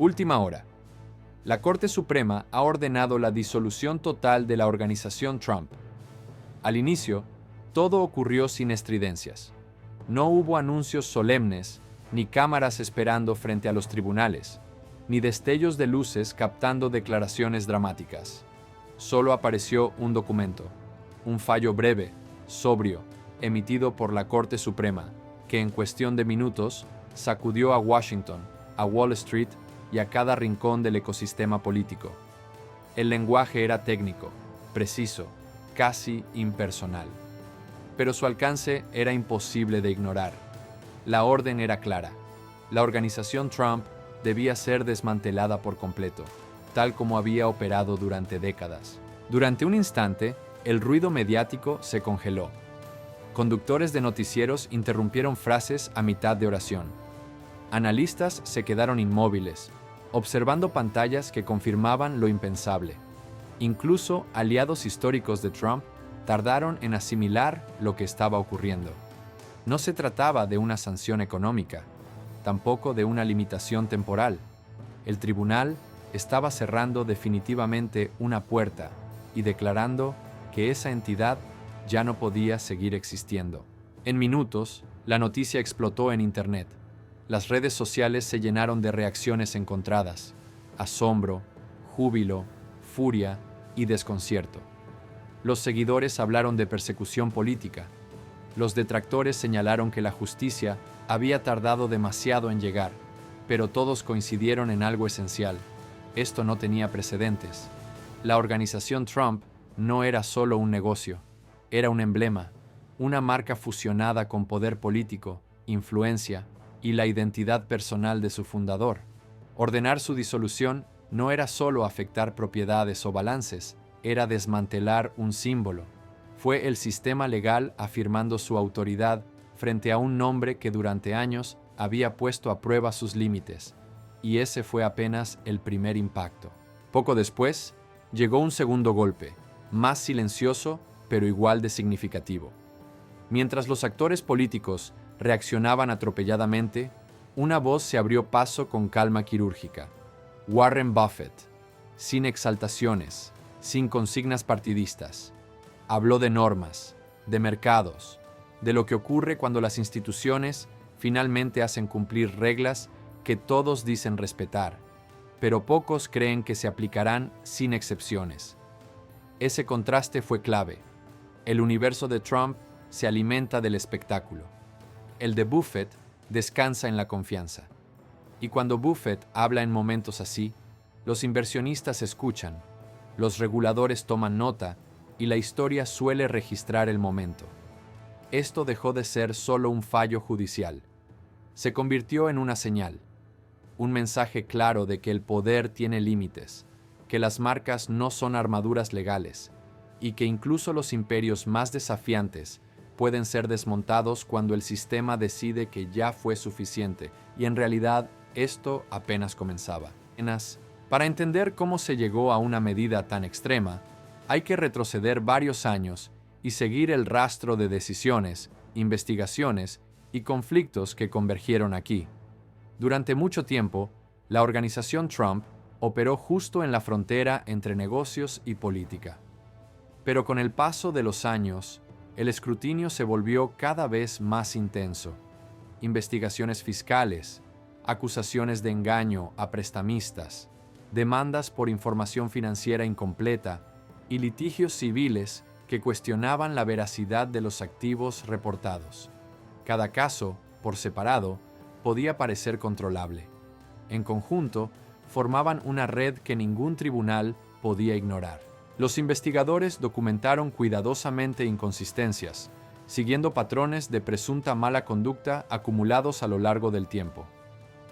Última hora. La Corte Suprema ha ordenado la disolución total de la organización Trump. Al inicio, todo ocurrió sin estridencias. No hubo anuncios solemnes, ni cámaras esperando frente a los tribunales, ni destellos de luces captando declaraciones dramáticas. Solo apareció un documento, un fallo breve, sobrio, emitido por la Corte Suprema, que en cuestión de minutos sacudió a Washington, a Wall Street y a cada rincón del ecosistema político. El lenguaje era técnico, preciso, casi impersonal. Pero su alcance era imposible de ignorar. La orden era clara. La organización Trump debía ser desmantelada por completo, tal como había operado durante décadas. Durante un instante, el ruido mediático se congeló. Conductores de noticieros interrumpieron frases a mitad de oración. Analistas se quedaron inmóviles, observando pantallas que confirmaban lo impensable. Incluso aliados históricos de Trump tardaron en asimilar lo que estaba ocurriendo. No se trataba de una sanción económica, tampoco de una limitación temporal. El tribunal estaba cerrando definitivamente una puerta y declarando que esa entidad ya no podía seguir existiendo. En minutos, la noticia explotó en Internet. Las redes sociales se llenaron de reacciones encontradas: asombro, júbilo, furia y desconcierto. Los seguidores hablaron de persecución política. Los detractores señalaron que la justicia había tardado demasiado en llegar, pero todos coincidieron en algo esencial: esto no tenía precedentes. La organización Trump no era solo un negocio, era un emblema, una marca fusionada con poder político, influencia y la identidad personal de su fundador. Ordenar su disolución no era solo afectar propiedades o balances, era desmantelar un símbolo. Fue el sistema legal afirmando su autoridad frente a un nombre que durante años había puesto a prueba sus límites, y ese fue apenas el primer impacto. Poco después, llegó un segundo golpe, más silencioso pero igual de significativo. Mientras los actores políticos reaccionaban atropelladamente, una voz se abrió paso con calma quirúrgica. Warren Buffett, sin exaltaciones, sin consignas partidistas, habló de normas, de mercados, de lo que ocurre cuando las instituciones finalmente hacen cumplir reglas que todos dicen respetar, pero pocos creen que se aplicarán sin excepciones. Ese contraste fue clave. El universo de Trump se alimenta del espectáculo. El de Buffett descansa en la confianza. Y cuando Buffett habla en momentos así, los inversionistas escuchan, los reguladores toman nota y la historia suele registrar el momento. Esto dejó de ser solo un fallo judicial. Se convirtió en una señal, un mensaje claro de que el poder tiene límites, que las marcas no son armaduras legales y que incluso los imperios más desafiantes pueden ser desmontados cuando el sistema decide que ya fue suficiente, y en realidad esto apenas comenzaba. Para entender cómo se llegó a una medida tan extrema, hay que retroceder varios años y seguir el rastro de decisiones, investigaciones y conflictos que convergieron aquí. Durante mucho tiempo, la organización Trump operó justo en la frontera entre negocios y política. Pero con el paso de los años, el escrutinio se volvió cada vez más intenso. Investigaciones fiscales, acusaciones de engaño a prestamistas, demandas por información financiera incompleta y litigios civiles que cuestionaban la veracidad de los activos reportados. Cada caso, por separado, podía parecer controlable. En conjunto, formaban una red que ningún tribunal podía ignorar. Los investigadores documentaron cuidadosamente inconsistencias, siguiendo patrones de presunta mala conducta acumulados a lo largo del tiempo.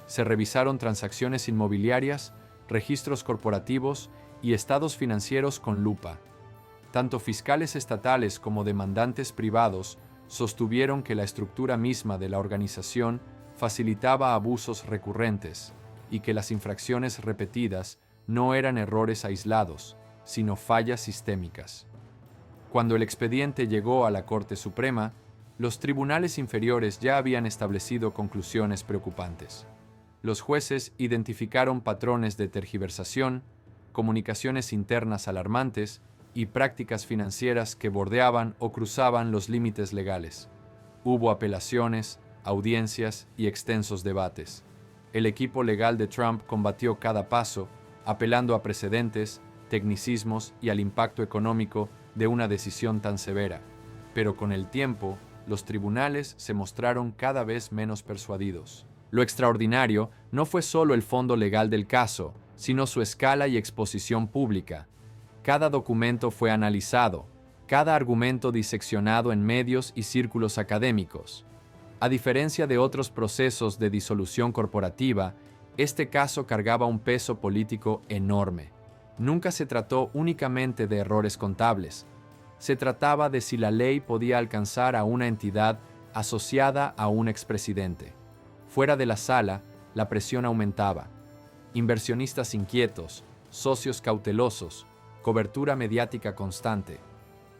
Se revisaron transacciones inmobiliarias, registros corporativos y estados financieros con lupa. Tanto fiscales estatales como demandantes privados sostuvieron que la estructura misma de la organización facilitaba abusos recurrentes y que las infracciones repetidas no eran errores aislados, sino fallas sistémicas. Cuando el expediente llegó a la Corte Suprema, los tribunales inferiores ya habían establecido conclusiones preocupantes. Los jueces identificaron patrones de tergiversación, comunicaciones internas alarmantes y prácticas financieras que bordeaban o cruzaban los límites legales. Hubo apelaciones, audiencias y extensos debates. El equipo legal de Trump combatió cada paso, apelando a precedentes, tecnicismos y al impacto económico de una decisión tan severa. Pero con el tiempo, los tribunales se mostraron cada vez menos persuadidos. Lo extraordinario no fue solo el fondo legal del caso, sino su escala y exposición pública. Cada documento fue analizado, cada argumento diseccionado en medios y círculos académicos. A diferencia de otros procesos de disolución corporativa, este caso cargaba un peso político enorme. Nunca se trató únicamente de errores contables. Se trataba de si la ley podía alcanzar a una entidad asociada a un expresidente. Fuera de la sala, la presión aumentaba. Inversionistas inquietos, socios cautelosos, cobertura mediática constante.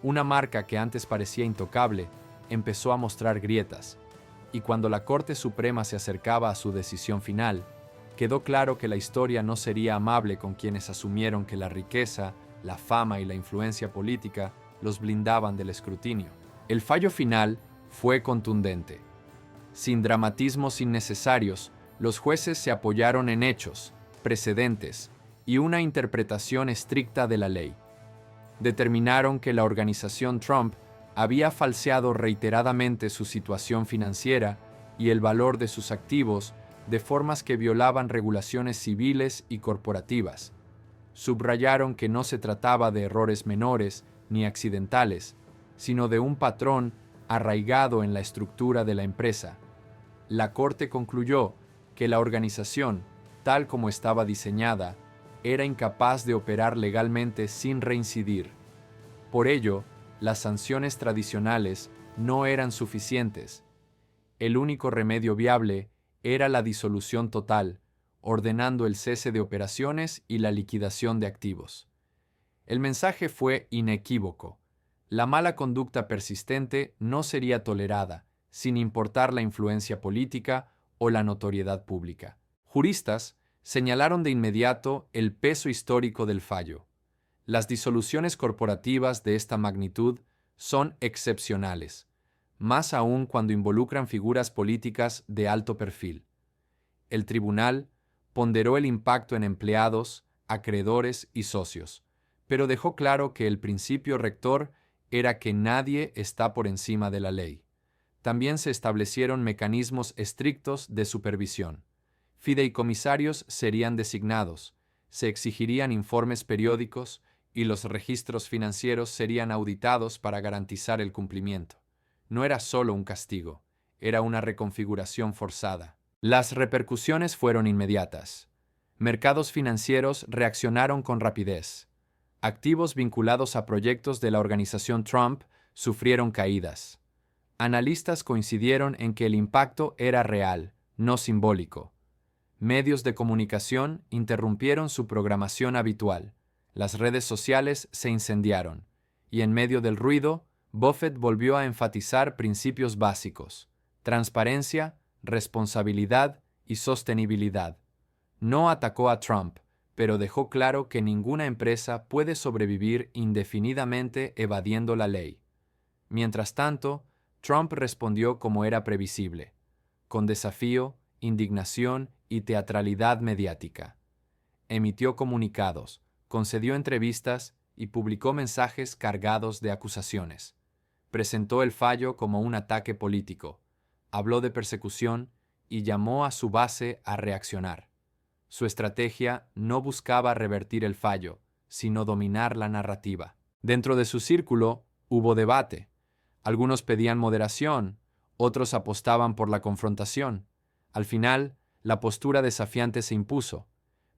Una marca que antes parecía intocable empezó a mostrar grietas, y cuando la Corte Suprema se acercaba a su decisión final, quedó claro que la historia no sería amable con quienes asumieron que la riqueza, la fama y la influencia política los blindaban del escrutinio. El fallo final fue contundente. Sin dramatismos innecesarios, los jueces se apoyaron en hechos, precedentes y una interpretación estricta de la ley. Determinaron que la organización Trump había falseado reiteradamente su situación financiera y el valor de sus activos de formas que violaban regulaciones civiles y corporativas. Subrayaron que no se trataba de errores menores ni accidentales, sino de un patrón arraigado en la estructura de la empresa. La Corte concluyó que la organización, tal como estaba diseñada, era incapaz de operar legalmente sin reincidir. Por ello, las sanciones tradicionales no eran suficientes. El único remedio viable era la disolución total, ordenando el cese de operaciones y la liquidación de activos. El mensaje fue inequívoco. La mala conducta persistente no sería tolerada, sin importar la influencia política o la notoriedad pública. Juristas señalaron de inmediato el peso histórico del fallo. Las disoluciones corporativas de esta magnitud son excepcionales, más aún cuando involucran figuras políticas de alto perfil. El tribunal ponderó el impacto en empleados, acreedores y socios, pero dejó claro que el principio rector era que nadie está por encima de la ley. También se establecieron mecanismos estrictos de supervisión. Fideicomisarios serían designados, se exigirían informes periódicos y los registros financieros serían auditados para garantizar el cumplimiento. No era solo un castigo, era una reconfiguración forzada. Las repercusiones fueron inmediatas. Mercados financieros reaccionaron con rapidez. Activos vinculados a proyectos de la organización Trump sufrieron caídas. Analistas coincidieron en que el impacto era real, no simbólico. Medios de comunicación interrumpieron su programación habitual. Las redes sociales se incendiaron. Y en medio del ruido, Buffett volvió a enfatizar principios básicos: transparencia, responsabilidad y sostenibilidad. No atacó a Trump, pero dejó claro que ninguna empresa puede sobrevivir indefinidamente evadiendo la ley. Mientras tanto, Trump respondió como era previsible, con desafío, indignación y teatralidad mediática. Emitió comunicados, concedió entrevistas y publicó mensajes cargados de acusaciones. Presentó el fallo como un ataque político, habló de persecución y llamó a su base a reaccionar. Su estrategia no buscaba revertir el fallo, sino dominar la narrativa. Dentro de su círculo hubo debate. Algunos pedían moderación, otros apostaban por la confrontación. Al final, la postura desafiante se impuso.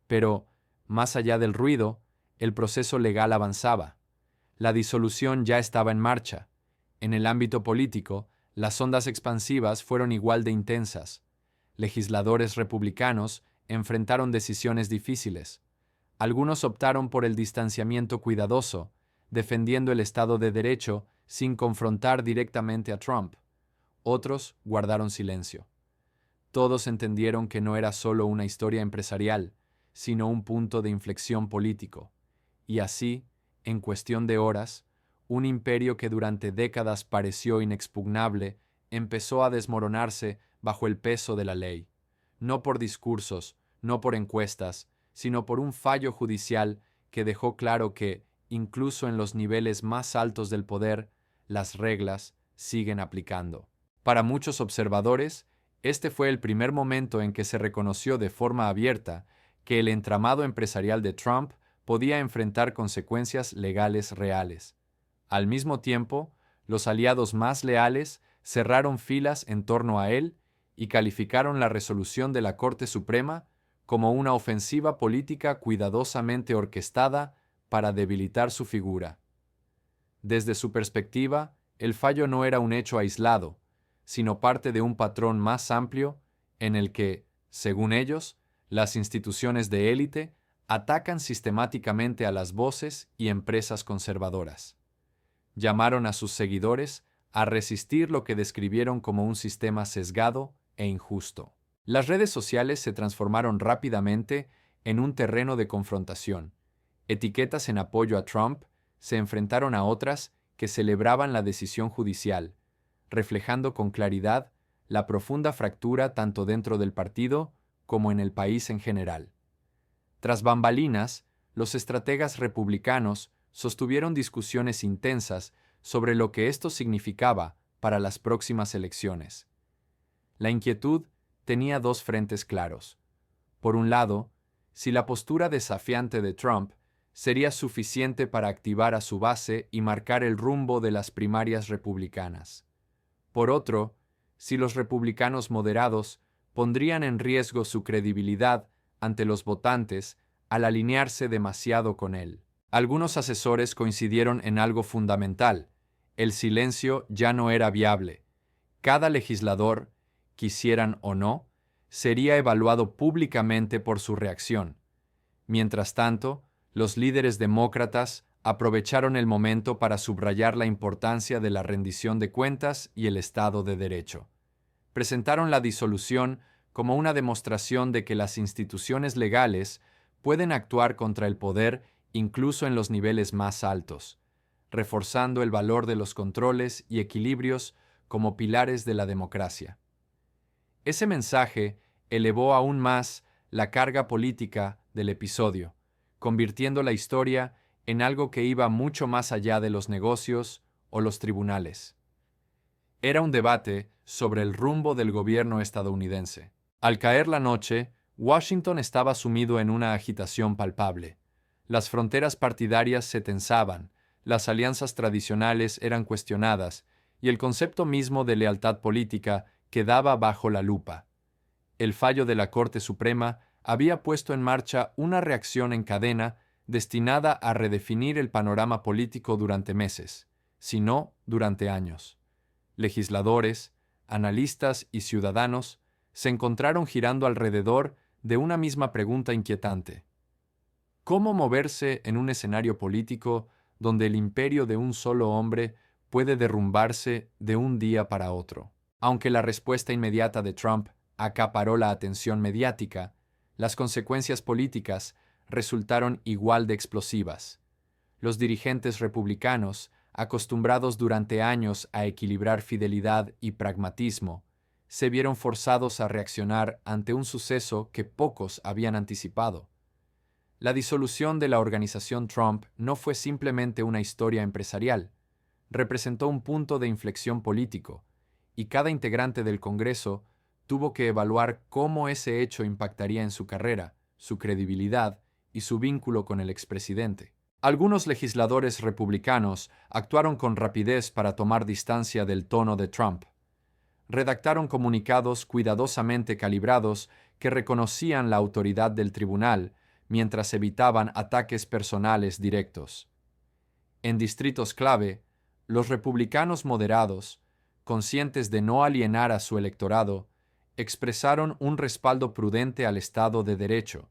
Pero, más allá del ruido, el proceso legal avanzaba. La disolución ya estaba en marcha. En el ámbito político, las ondas expansivas fueron igual de intensas. Legisladores republicanos enfrentaron decisiones difíciles. Algunos optaron por el distanciamiento cuidadoso, defendiendo el Estado de Derecho sin confrontar directamente a Trump. Otros guardaron silencio. Todos entendieron que no era solo una historia empresarial, sino un punto de inflexión político. Y así, en cuestión de horas, un imperio que durante décadas pareció inexpugnable empezó a desmoronarse bajo el peso de la ley, no por discursos, no por encuestas, sino por un fallo judicial que dejó claro que, incluso en los niveles más altos del poder, las reglas siguen aplicando. Para muchos observadores, este fue el primer momento en que se reconoció de forma abierta que el entramado empresarial de Trump podía enfrentar consecuencias legales reales. Al mismo tiempo, los aliados más leales cerraron filas en torno a él y calificaron la resolución de la Corte Suprema como una ofensiva política cuidadosamente orquestada para debilitar su figura. Desde su perspectiva, el fallo no era un hecho aislado, sino parte de un patrón más amplio en el que, según ellos, las instituciones de élite atacan sistemáticamente a las voces y empresas conservadoras. Llamaron a sus seguidores a resistir lo que describieron como un sistema sesgado e injusto. Las redes sociales se transformaron rápidamente en un terreno de confrontación. Etiquetas en apoyo a Trump se enfrentaron a otras que celebraban la decisión judicial, reflejando con claridad la profunda fractura tanto dentro del partido como en el país en general. Tras bambalinas, los estrategas republicanos sostuvieron discusiones intensas sobre lo que esto significaba para las próximas elecciones. La inquietud tenía dos frentes claros. Por un lado, si la postura desafiante de Trump sería suficiente para activar a su base y marcar el rumbo de las primarias republicanas. Por otro, si los republicanos moderados pondrían en riesgo su credibilidad ante los votantes al alinearse demasiado con él. Algunos asesores coincidieron en algo fundamental: el silencio ya no era viable. Cada legislador, quisieran o no, sería evaluado públicamente por su reacción. Mientras tanto, los líderes demócratas aprovecharon el momento para subrayar la importancia de la rendición de cuentas y el Estado de Derecho. Presentaron la disolución como una demostración de que las instituciones legales pueden actuar contra el poder incluso en los niveles más altos, reforzando el valor de los controles y equilibrios como pilares de la democracia. Ese mensaje elevó aún más la carga política del episodio, convirtiendo la historia en algo que iba mucho más allá de los negocios o los tribunales. Era un debate sobre el rumbo del gobierno estadounidense. Al caer la noche, Washington estaba sumido en una agitación palpable. Las fronteras partidarias se tensaban, las alianzas tradicionales eran cuestionadas, y el concepto mismo de lealtad política quedaba bajo la lupa. El fallo de la Corte Suprema había puesto en marcha una reacción en cadena destinada a redefinir el panorama político durante meses, si no durante años. Legisladores, analistas y ciudadanos se encontraron girando alrededor de una misma pregunta inquietante: ¿cómo moverse en un escenario político donde el imperio de un solo hombre puede derrumbarse de un día para otro? Aunque la respuesta inmediata de Trump acaparó la atención mediática, las consecuencias políticas resultaron igual de explosivas. Los dirigentes republicanos, acostumbrados durante años a equilibrar fidelidad y pragmatismo, se vieron forzados a reaccionar ante un suceso que pocos habían anticipado. La disolución de la organización Trump no fue simplemente una historia empresarial, representó un punto de inflexión político, y cada integrante del Congreso tuvo que evaluar cómo ese hecho impactaría en su carrera, su credibilidad y su vínculo con el expresidente. Algunos legisladores republicanos actuaron con rapidez para tomar distancia del tono de Trump. Redactaron comunicados cuidadosamente calibrados que reconocían la autoridad del tribunal mientras evitaban ataques personales directos. En distritos clave, los republicanos moderados, conscientes de no alienar a su electorado, expresaron un respaldo prudente al Estado de Derecho,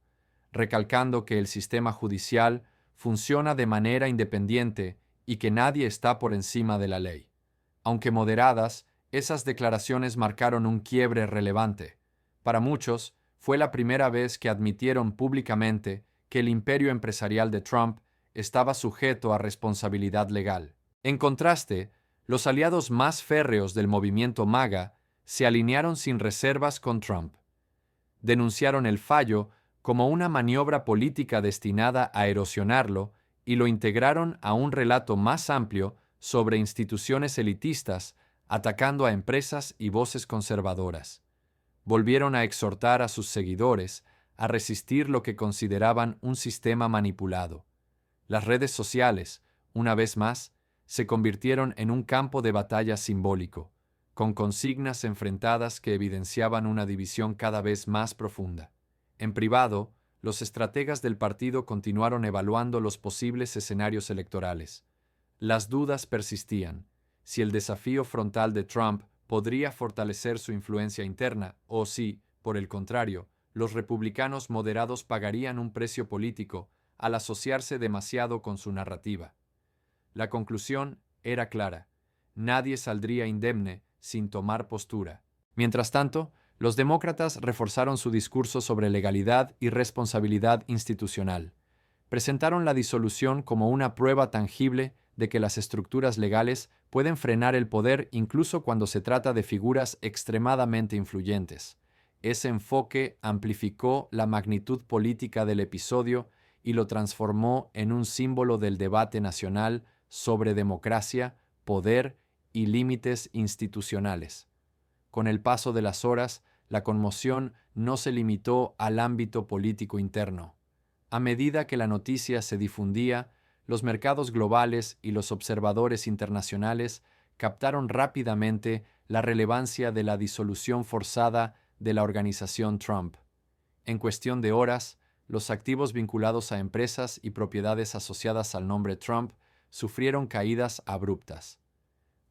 recalcando que el sistema judicial funciona de manera independiente y que nadie está por encima de la ley. Aunque moderadas, esas declaraciones marcaron un quiebre relevante. Para muchos, fue la primera vez que admitieron públicamente que el imperio empresarial de Trump estaba sujeto a responsabilidad legal. En contraste, los aliados más férreos del movimiento MAGA se alinearon sin reservas con Trump. Denunciaron el fallo como una maniobra política destinada a erosionarlo y lo integraron a un relato más amplio sobre instituciones elitistas, atacando a empresas y voces conservadoras. Volvieron a exhortar a sus seguidores a resistir lo que consideraban un sistema manipulado. Las redes sociales, una vez más, se convirtieron en un campo de batalla simbólico, con consignas enfrentadas que evidenciaban una división cada vez más profunda. En privado, los estrategas del partido continuaron evaluando los posibles escenarios electorales. Las dudas persistían: si el desafío frontal de Trump podría fortalecer su influencia interna o si, por el contrario, los republicanos moderados pagarían un precio político al asociarse demasiado con su narrativa. La conclusión era clara: nadie saldría indemne sin tomar postura. Mientras tanto, los demócratas reforzaron su discurso sobre legalidad y responsabilidad institucional. Presentaron la disolución como una prueba tangible de que las estructuras legales pueden frenar el poder incluso cuando se trata de figuras extremadamente influyentes. Ese enfoque amplificó la magnitud política del episodio y lo transformó en un símbolo del debate nacional sobre democracia, poder y límites institucionales. Con el paso de las horas, la conmoción no se limitó al ámbito político interno. A medida que la noticia se difundía, los mercados globales y los observadores internacionales captaron rápidamente la relevancia de la disolución forzada de la organización Trump. En cuestión de horas, los activos vinculados a empresas y propiedades asociadas al nombre Trump sufrieron caídas abruptas.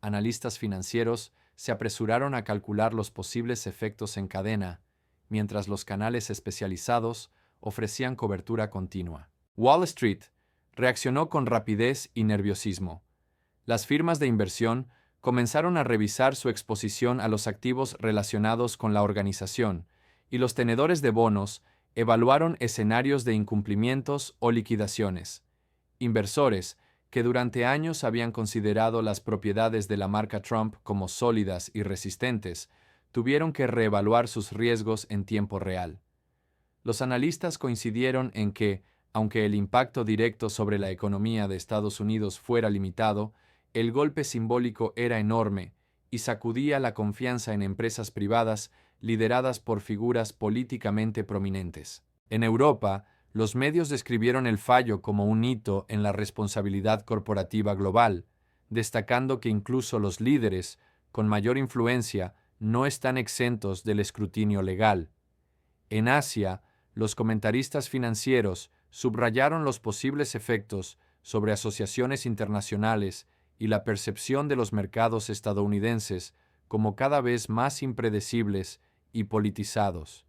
Analistas financieros se apresuraron a calcular los posibles efectos en cadena, mientras los canales especializados ofrecían cobertura continua. Wall Street reaccionó con rapidez y nerviosismo. Las firmas de inversión comenzaron a revisar su exposición a los activos relacionados con la organización, y los tenedores de bonos evaluaron escenarios de incumplimientos o liquidaciones. Inversores que durante años habían considerado las propiedades de la marca Trump como sólidas y resistentes, tuvieron que reevaluar sus riesgos en tiempo real. Los analistas coincidieron en que, aunque el impacto directo sobre la economía de Estados Unidos fuera limitado, el golpe simbólico era enorme y sacudía la confianza en empresas privadas lideradas por figuras políticamente prominentes. En Europa, los medios describieron el fallo como un hito en la responsabilidad corporativa global, destacando que incluso los líderes, con mayor influencia, no están exentos del escrutinio legal. En Asia, los comentaristas financieros subrayaron los posibles efectos sobre asociaciones internacionales y la percepción de los mercados estadounidenses como cada vez más impredecibles y politizados.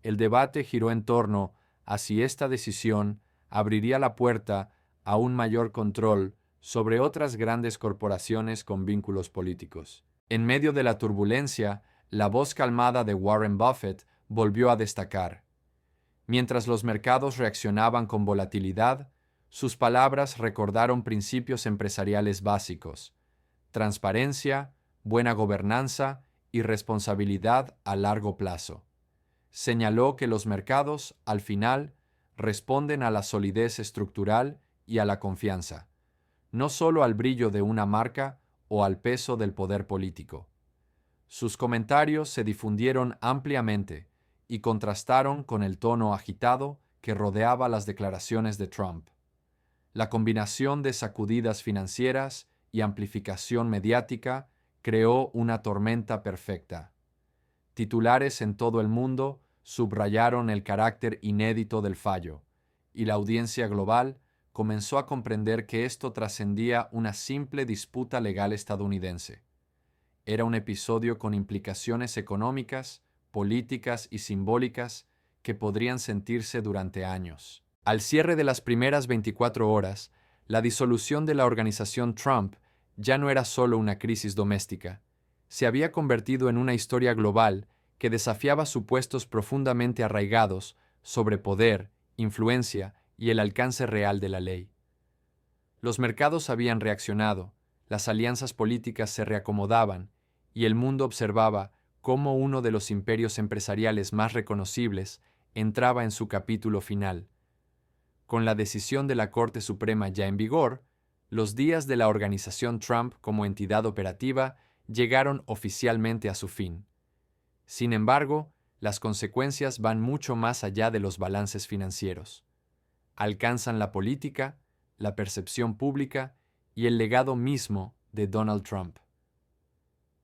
El debate giró en torno a si esta decisión abriría la puerta a un mayor control sobre otras grandes corporaciones con vínculos políticos. En medio de la turbulencia, la voz calmada de Warren Buffett volvió a destacar. Mientras los mercados reaccionaban con volatilidad, sus palabras recordaron principios empresariales básicos: transparencia, buena gobernanza y responsabilidad a largo plazo. Señaló que los mercados, al final, responden a la solidez estructural y a la confianza, no solo al brillo de una marca o al peso del poder político. Sus comentarios se difundieron ampliamente y contrastaron con el tono agitado que rodeaba las declaraciones de Trump. La combinación de sacudidas financieras y amplificación mediática creó una tormenta perfecta. Titulares en todo el mundo subrayaron el carácter inédito del fallo, y la audiencia global comenzó a comprender que esto trascendía una simple disputa legal estadounidense. Era un episodio con implicaciones económicas, políticas y simbólicas que podrían sentirse durante años. Al cierre de las primeras 24 horas, la disolución de la organización Trump ya no era solo una crisis doméstica. Se había convertido en una historia global que desafiaba supuestos profundamente arraigados sobre poder, influencia y el alcance real de la ley. Los mercados habían reaccionado, las alianzas políticas se reacomodaban y el mundo observaba cómo uno de los imperios empresariales más reconocibles entraba en su capítulo final. Con la decisión de la Corte Suprema ya en vigor, los días de la organización Trump como entidad operativa llegaron oficialmente a su fin. Sin embargo, las consecuencias van mucho más allá de los balances financieros. Alcanzan la política, la percepción pública y el legado mismo de Donald Trump.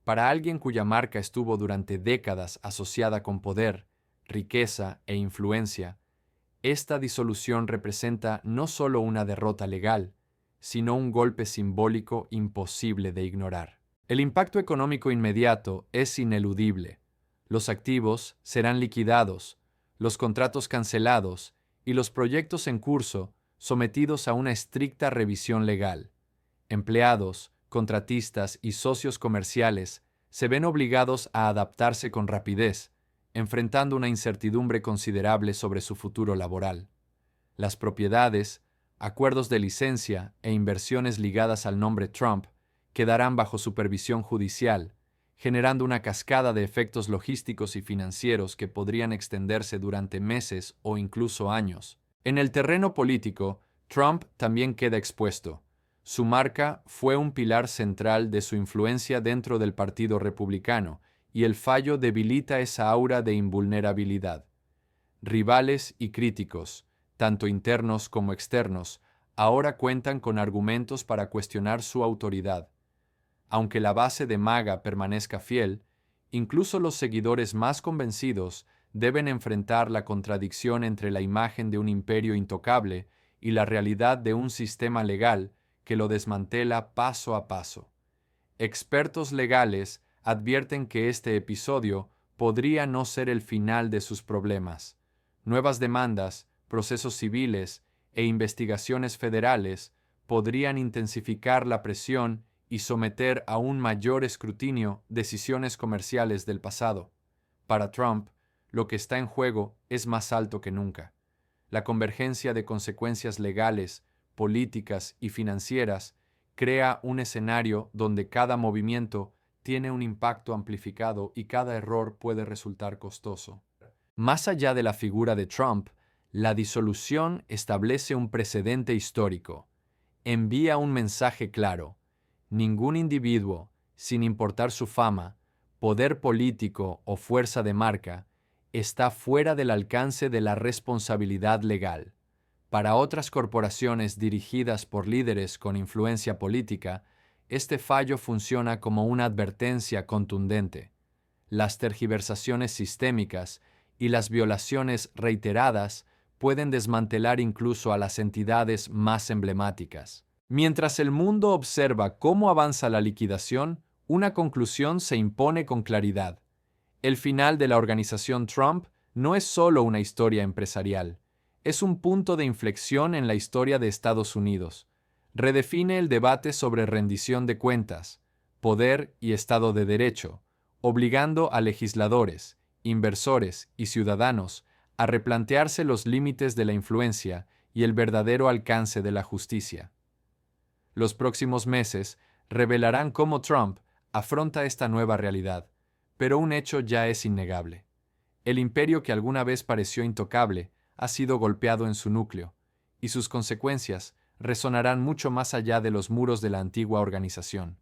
Para alguien cuya marca estuvo durante décadas asociada con poder, riqueza e influencia, esta disolución representa no solo una derrota legal, sino un golpe simbólico imposible de ignorar. El impacto económico inmediato es ineludible. Los activos serán liquidados, los contratos cancelados y los proyectos en curso sometidos a una estricta revisión legal. Empleados, contratistas y socios comerciales se ven obligados a adaptarse con rapidez, enfrentando una incertidumbre considerable sobre su futuro laboral. Las propiedades, acuerdos de licencia e inversiones ligadas al nombre Trump quedarán bajo supervisión judicial, generando una cascada de efectos logísticos y financieros que podrían extenderse durante meses o incluso años. En el terreno político, Trump también queda expuesto. Su marca fue un pilar central de su influencia dentro del Partido Republicano, y el fallo debilita esa aura de invulnerabilidad. Rivales y críticos, tanto internos como externos, ahora cuentan con argumentos para cuestionar su autoridad. Aunque la base de MAGA permanezca fiel, incluso los seguidores más convencidos deben enfrentar la contradicción entre la imagen de un imperio intocable y la realidad de un sistema legal que lo desmantela paso a paso. Expertos legales advierten que este episodio podría no ser el final de sus problemas. Nuevas demandas, procesos civiles e investigaciones federales podrían intensificar la presión y someter a un mayor escrutinio decisiones comerciales del pasado. Para Trump, lo que está en juego es más alto que nunca. La convergencia de consecuencias legales, políticas y financieras crea un escenario donde cada movimiento tiene un impacto amplificado y cada error puede resultar costoso. Más allá de la figura de Trump, la disolución establece un precedente histórico. Envía un mensaje claro. Ningún individuo, sin importar su fama, poder político o fuerza de marca, está fuera del alcance de la responsabilidad legal. Para otras corporaciones dirigidas por líderes con influencia política, este fallo funciona como una advertencia contundente. Las tergiversaciones sistémicas y las violaciones reiteradas pueden desmantelar incluso a las entidades más emblemáticas. Mientras el mundo observa cómo avanza la liquidación, una conclusión se impone con claridad. El final de la organización Trump no es solo una historia empresarial, es un punto de inflexión en la historia de Estados Unidos. Redefine el debate sobre rendición de cuentas, poder y Estado de Derecho, obligando a legisladores, inversores y ciudadanos a replantearse los límites de la influencia y el verdadero alcance de la justicia. Los próximos meses revelarán cómo Trump afronta esta nueva realidad, pero un hecho ya es innegable. El imperio que alguna vez pareció intocable ha sido golpeado en su núcleo, y sus consecuencias resonarán mucho más allá de los muros de la antigua organización.